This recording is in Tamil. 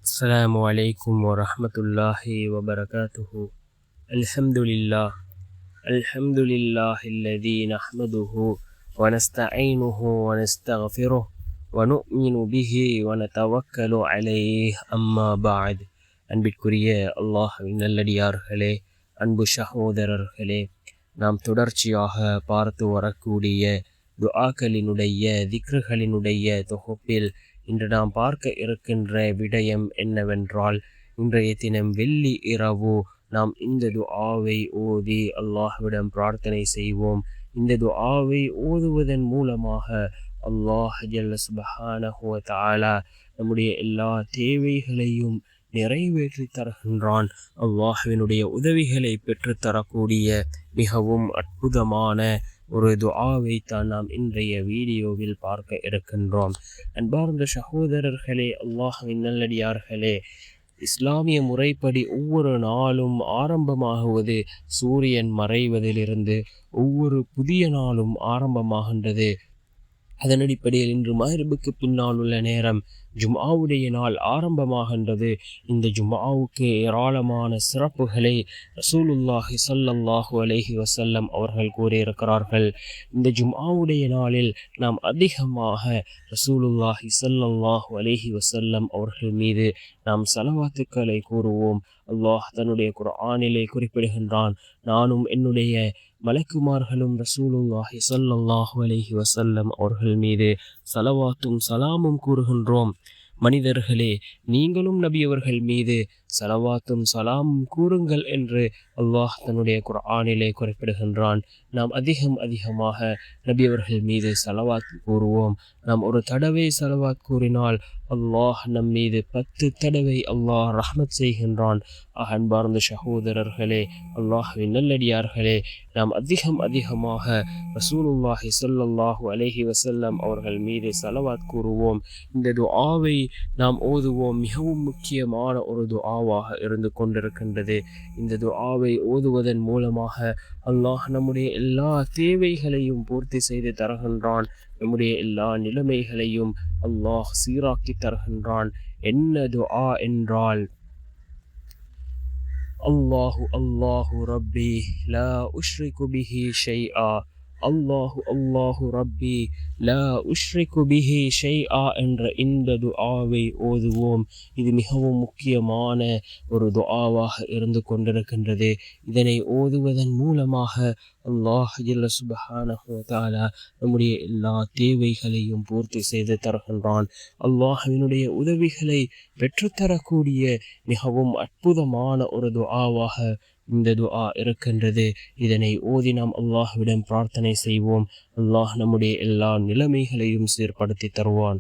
السلام عليكم ورحمة الله وبركاته. الحمد لله الذي نحمده ونستعينه ونستغفره ونؤمن به ونتوكل عليه أما بعد. அன்பிற்குரிய அல்லாஹ்வின் நல்லடியார்களே, அன்பு சகோதரர்களே, நாம் தொடர்ச்சியாக பார்த்து வரக்கூடிய துஆக்களினுடைய திக்ருகளினுடைய தொகுப்பில் இன்று நாம் பார்க்க இருக்கின்ற விடயம் என்னவென்றால், இன்றைய தினம் வெள்ளி இரவு நாம் இந்த துஆவை ஓதி அல்லாஹ்விடம் பிரார்த்தனை செய்வோம். இந்த துஆவை ஓதுவதன் மூலமாக அல்லாஹ் ஜல்ல சுப்ஹானஹு வ தஆலா நம்முடைய எல்லா தேவைகளையும் நிறைவேற்றி தருகின்றான். அல்லாஹ்வினுடைய உதவிகளை பெற்றுத்தரக்கூடிய மிகவும் அற்புதமான ஒரு துஆவை தான் நாம் இன்றைய வீடியோவில் பார்க்க இருக்கின்றோம். அன்பார்ந்த சகோதரர்களே, அல்லாஹ்வின் நல்லடியார்களே, இஸ்லாமிய முறைப்படி ஒவ்வொரு நாளும் ஆரம்பமாகுவது சூரியன் மறைவதிலிருந்து ஒவ்வொரு புதிய நாளும் ஆரம்பமாகின்றது. அதன் அடிப்படையில் இன்று மஹ்ரிபுக்கு பின்னால் உள்ள நேரம் ஜும்ஆவுடைய நாள் ஆரம்பமாகின்றது. இந்த ஜும்ஆவுக்கு ஏராளமான சிறப்புகளை ரசூலுல்லாஹி ஸல்லல்லாஹு அலைஹி வஸல்லம் அவர்கள் கூறியிருக்கிறார்கள். இந்த ஜும்ஆவுடைய நாளில் நாம் அதிகமாக ரசூலுல்லாஹி ஸல்லல்லாஹு அலைஹி வஸல்லம் அவர்கள் மீது நாம் ஸலவாத்துக்களை கூறுவோம். அல்லாஹ் தன்னுடைய குர்ஆனிலே குறிப்பிடுகின்றான், நானும் என்னுடைய மலக்குமார்களும் ரசூலுல்லாஹி ஸல்லல்லாஹு அலைஹி வஸல்லம் அவர்கள் மீது ஸலவாத்தும் சலாமும் கூறுகின்றோம். மனிதர்களே, நீங்களும் நபியவர்கள் மீது ஸலவாத்தும் சலாமும் கூறுங்கள் என்று அல்லாஹ் தன்னுடைய குர்ஆனிலே குறிப்பிடுகின்றான். நாம் அதிகமாக நபியவர்கள் மீது ஸலவாத் கூறுவோம். நாம் ஒரு தடவை ஸலவாத் கூறினால் அல்லாஹ் நம் மீது 10 தடவை அல்லாஹ் ரஹ்மத் செய்கின்றான். அன்பார்ந்த சகோதரர்களே, அல்லாஹ்வின் நல்லடியார்களே, நாம் அதிகமாக ரசூலுல்லாஹி ஸல்லல்லாஹு அலைஹி வஸல்லம் அவர்கள் மீது ஸலவாத் கூறுவோம். இந்த துஆவை நாம் ஓதுவோம். மிகவும் முக்கியமான ஒரு துஆவாக இருந்து கொண்டிருக்கின்றது. இந்த துஆவை ஓதுவதன் மூலமாக அல்லாஹ் நம்முடைய எல்லா தேவைகளையும் பூர்த்தி செய்து தருகின்றான். நம்முடைய எல்லா நிலைமைகளையும் அல்லாஹ் சீராக்கி தருகின்றான். என்ன துஆ என்றால், அல்லாஹு ரப்பி லா உஷ்ரிகு பிஹி ஷைஆ, அல்லாஹு ரப்பி லா உஷ்ரிகு பிஹி ஷைஆ என்ற இந்த துஆவை ஓதுவோம். இது மிகவும் முக்கியமான ஒரு துஆவாக இருந்து கொண்டிருக்கின்றது. இதனை ஓதுவதன் மூலமாக அல்லாஹ் ஜல்ல சுப்ஹானஹு வ தஆலா நம்முடைய எல்லா தேவைகளையும் பூர்த்தி செய்து தருகின்றான். அல்லாஹ்வினுடைய உதவிகளை பெற்றுத்தரக்கூடிய மிகவும் அற்புதமான ஒரு துஆவாக இந்த துஆ இருக்கின்றது. இதனை ஓதி நாம் அல்லாஹ்விடம் பிரார்த்தனை செய்வோம். அல்லாஹ் நம்முடைய எல்லா நிலைமைகளையும் சீர்படுத்தி தருவான்.